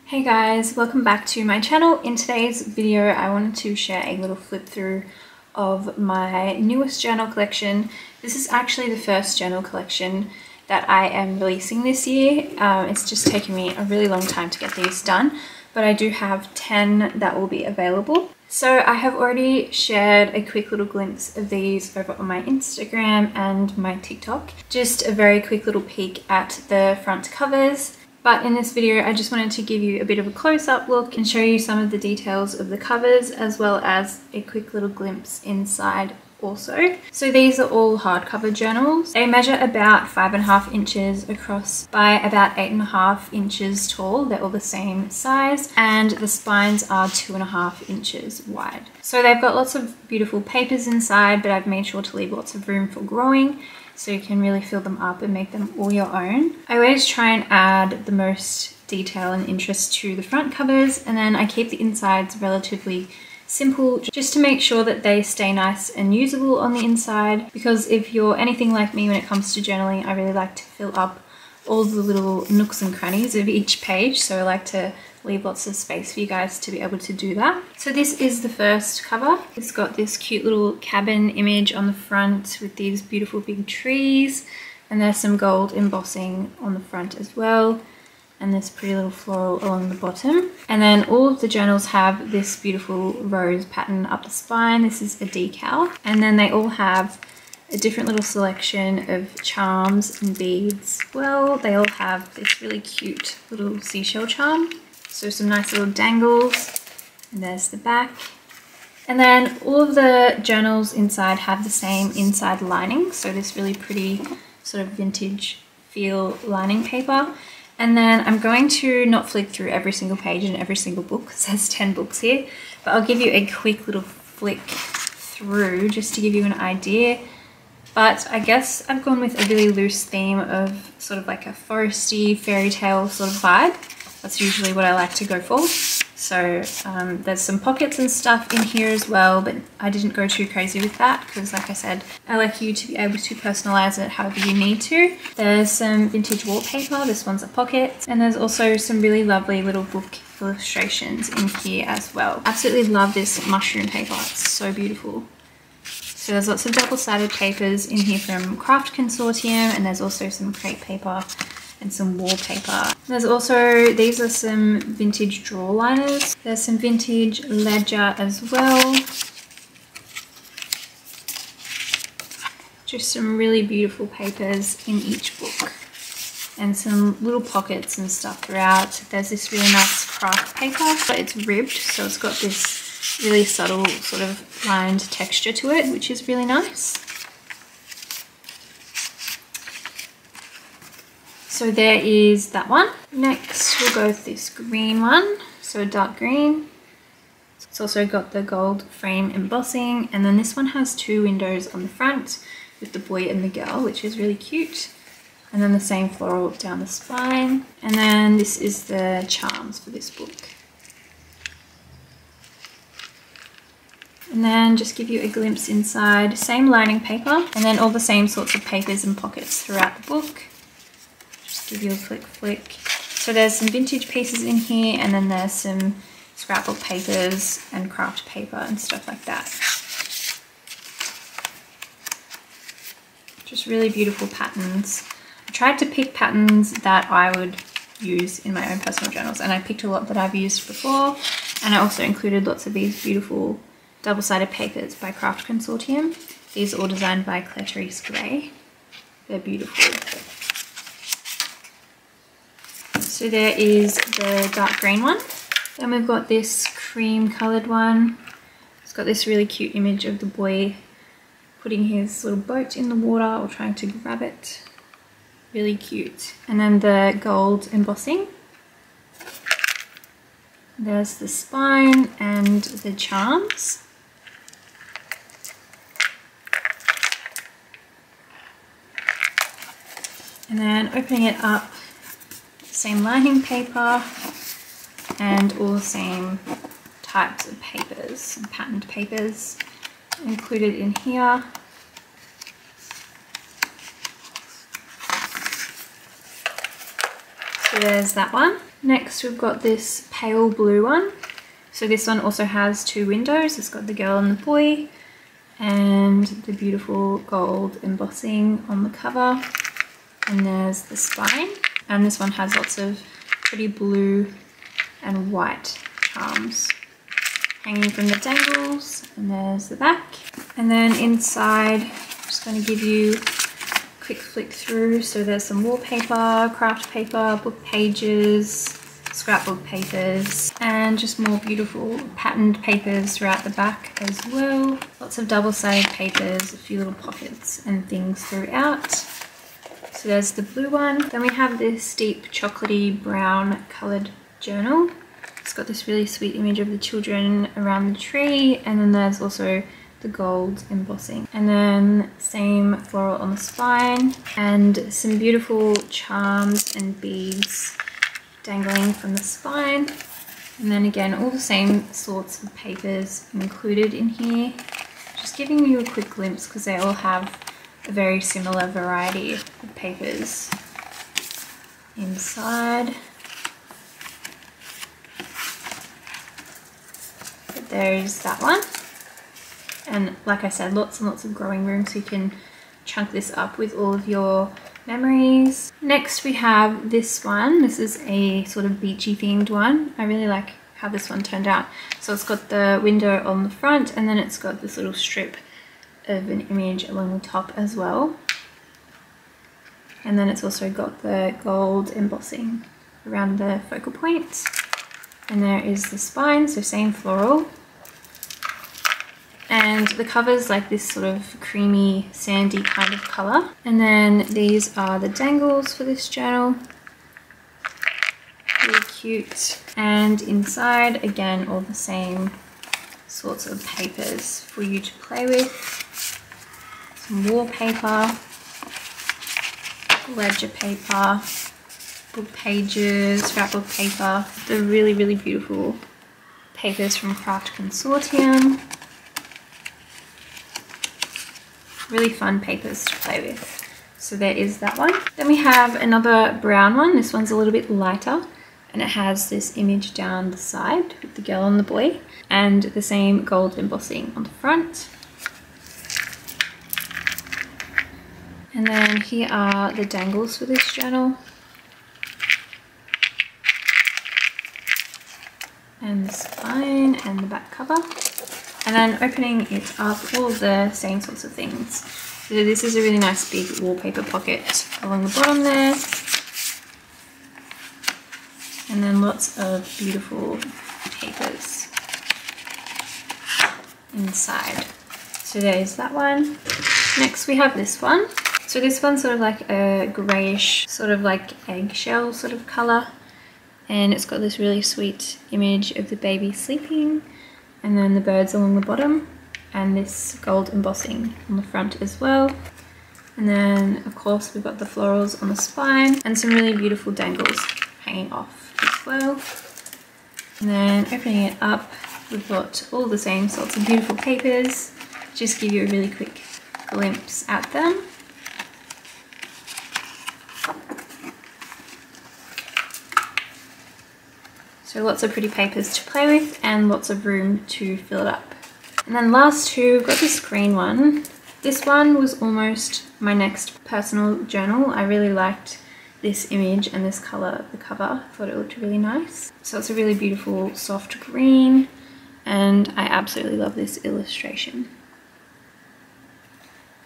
Hey guys, welcome back to my channel. In today's video I wanted to share a little flip through of my newest journal collection. This is actually the first journal collection that I am releasing this year. It's just taken me a really long time to get these done, but I do have 10 that will be available. So I have already shared a quick little glimpse of these over on my Instagram and my TikTok. Just a very quick little peek at the front covers. But in this video, I just wanted to give you a bit of a close-up look and show you some of the details of the covers, as well as a quick little glimpse inside also. So these are all hardcover journals. They measure about 5.5 inches across by about 8.5 inches tall. They're all the same size, and the spines are 2.5 inches wide. So they've got lots of beautiful papers inside, but I've made sure to leave lots of room for growing, so you can really fill them up and make them all your own. I always try and add the most detail and interest to the front covers, and then I keep the insides relatively simple just to make sure that they stay nice and usable on the inside, because if you're anything like me when it comes to journaling, I really like to fill up all the little nooks and crannies of each page, so I like to leave lots of space for you guys to be able to do that. So this is the first cover. It's got this cute little cabin image on the front with these beautiful big trees, and there's some gold embossing on the front as well, and this pretty little floral along the bottom. And then all of the journals have this beautiful rose pattern up the spine. This is a decal, and then they all have a different little selection of charms and beads. Well, they all have this really cute little seashell charm. So some nice little dangles, and there's the back. And then all of the journals inside have the same inside lining, so this really pretty sort of vintage feel lining paper. And then I'm going to not flick through every single page in every single book, because there's 10 books here, but I'll give you a quick little flick through just to give you an idea. But I guess I've gone with a really loose theme of sort of like a foresty fairy tale sort of vibe. That's usually what I like to go for. So there's some pockets and stuff in here as well, but I didn't go too crazy with that because, like I said, I like you to be able to personalize it however you need to. There's some vintage wallpaper. This one's a pocket. And there's also some really lovely little book illustrations in here as well. Absolutely love this mushroom paper. It's so beautiful. So there's lots of double-sided papers in here from Craft Consortium, and there's also some crepe paper and some wallpaper. There's also, these are some vintage drawer liners. There's some vintage ledger as well. Just some really beautiful papers in each book, and some little pockets and stuff throughout. There's this really nice craft paper, but it's ribbed, so it's got this really subtle sort of lined texture to it, which is really nice. So there is that one. Next we'll go with this green one, so a dark green. It's also got the gold frame embossing, and then this one has 2 windows on the front with the boy and the girl, which is really cute. And then the same floral down the spine. And then this is the charms for this book. And then just give you a glimpse inside, same lining paper, and then all the same sorts of papers and pockets throughout the book. Just give you a quick flick. So there's some vintage pieces in here, and then there's some scrapbook papers and craft paper and stuff like that. Just really beautiful patterns. I tried to pick patterns that I would use in my own personal journals, and I picked a lot that I've used before, and I also included lots of these beautiful double-sided papers by Craft Consortium. These are all designed by Claire-Therese Gray. They're beautiful. So there is the dark green one. Then we've got this cream coloured one. It's got this really cute image of the boy putting his little boat in the water or trying to grab it. Really cute. And then the gold embossing. There's the spine and the charms. And then opening it up, same lining paper and all the same types of papers and patterned papers included in here. So So there's that one. Next we've got this pale blue one. So this one also has two windows. It's got the girl and the boy and the beautiful gold embossing on the cover. And there's the spine. And this one has lots of pretty blue and white charms hanging from the dangles. And there's the back. And then inside, I'm just going to give you a quick flick through. So there's some wallpaper, craft paper, book pages, scrapbook papers, and just more beautiful patterned papers throughout the back as well. Lots of double-sided papers, a few little pockets and things throughout. So there's the blue one. Then we have this deep chocolatey brown coloured journal. It's got this really sweet image of the children around the tree, and then there's also the gold embossing. And then same floral on the spine, and some beautiful charms and beads dangling from the spine. And then again, all the same sorts of papers included in here. Just giving you a quick glimpse because they all have a very similar variety of papers inside. But there's that one. And like I said, lots and lots of growing room, so you can chunk this up with all of your memories. Next we have this one. This is a sort of beachy themed one. I really like how this one turned out. So it's got the window on the front, and then it's got this little strip of an image along the top as well. And then it's also got the gold embossing around the focal point. And there is the spine, so same floral. And the cover's like this sort of creamy, sandy kind of colour. And then these are the dangles for this journal. Really cute. And inside, again, all the same sorts of papers for you to play with. Some wallpaper, ledger paper, book pages, scrapbook paper. The really, really beautiful papers from Craft Consortium. Really fun papers to play with. So there is that one. Then we have another brown one. This one's a little bit lighter, and it has this image down the side with the girl and the boy, and the same gold embossing on the front. And then here are the dangles for this journal. And the spine and the back cover. And then opening it up, all of the same sorts of things. So this is a really nice big wallpaper pocket along the bottom there. And then lots of beautiful papers inside. So there's that one. Next we have this one. So this one's sort of like a greyish, sort of like eggshell sort of colour. And it's got this really sweet image of the baby sleeping. And then the birds along the bottom, and this gold embossing on the front as well. And then of course we've got the florals on the spine, and some really beautiful dangles hanging off as well. And then opening it up, we've got all the same sorts of beautiful papers. Just give you a really quick glimpse at them. So lots of pretty papers to play with and lots of room to fill it up. And then last two, we've got this green one. This one was almost my next personal journal. I really liked this image and this colour of the cover. I thought it looked really nice. So it's a really beautiful soft green, and I absolutely love this illustration.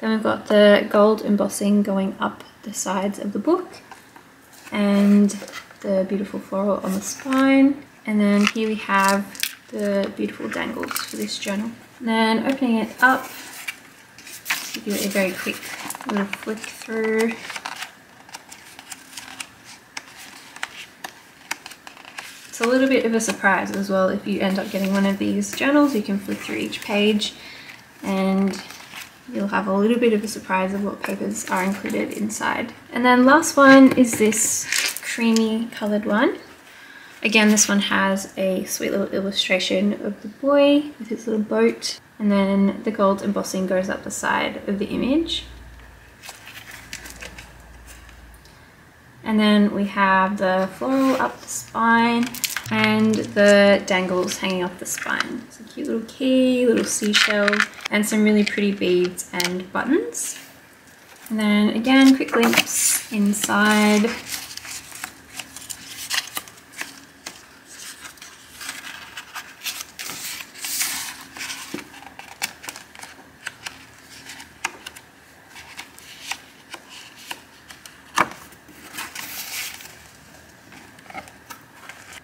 Then we've got the gold embossing going up the sides of the book, and the beautiful floral on the spine. And then here we have the beautiful dangles for this journal. And then opening it up, give you a very quick little flick through. It's a little bit of a surprise as well. If you end up getting one of these journals, you can flick through each page and you'll have a little bit of a surprise of what papers are included inside. And then last one is this creamy coloured one. Again, this one has a sweet little illustration of the boy with his little boat, and then the gold embossing goes up the side of the image. And then we have the floral up the spine and the dangles hanging off the spine. It's a cute little key, little seashells, and some really pretty beads and buttons. And then again, quick glimpse inside.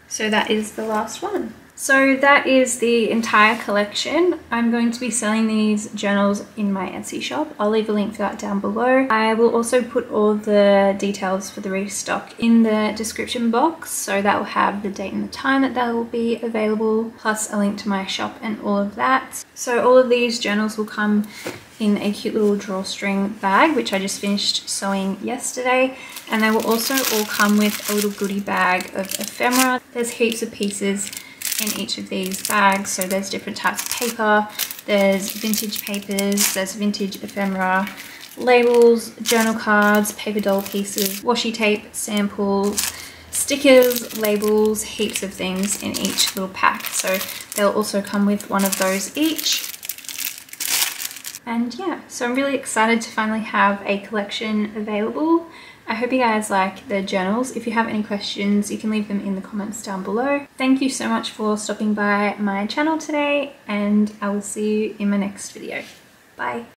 So that is the last one. So that is the entire collection. I'm going to be selling these journals in my Etsy shop. I'll leave a link for that down below. I will also put all the details for the restock in the description box, so that will have the date and the time that will be available, plus a link to my shop and all of that. So all of these journals will come in a cute little drawstring bag, which I just finished sewing yesterday, and they will also all come with a little goodie bag of ephemera. There's heaps of pieces in each of these bags, so there's different types of paper, there's vintage papers, there's vintage ephemera, labels, journal cards, paper doll pieces, washi tape, samples, stickers, labels, heaps of things in each little pack. So they'll also come with one of those each. And yeah, so I'm really excited to finally have a collection available. I hope you guys like the journals. If you have any questions, you can leave them in the comments down below. Thank you so much for stopping by my channel today, and I will see you in my next video. Bye.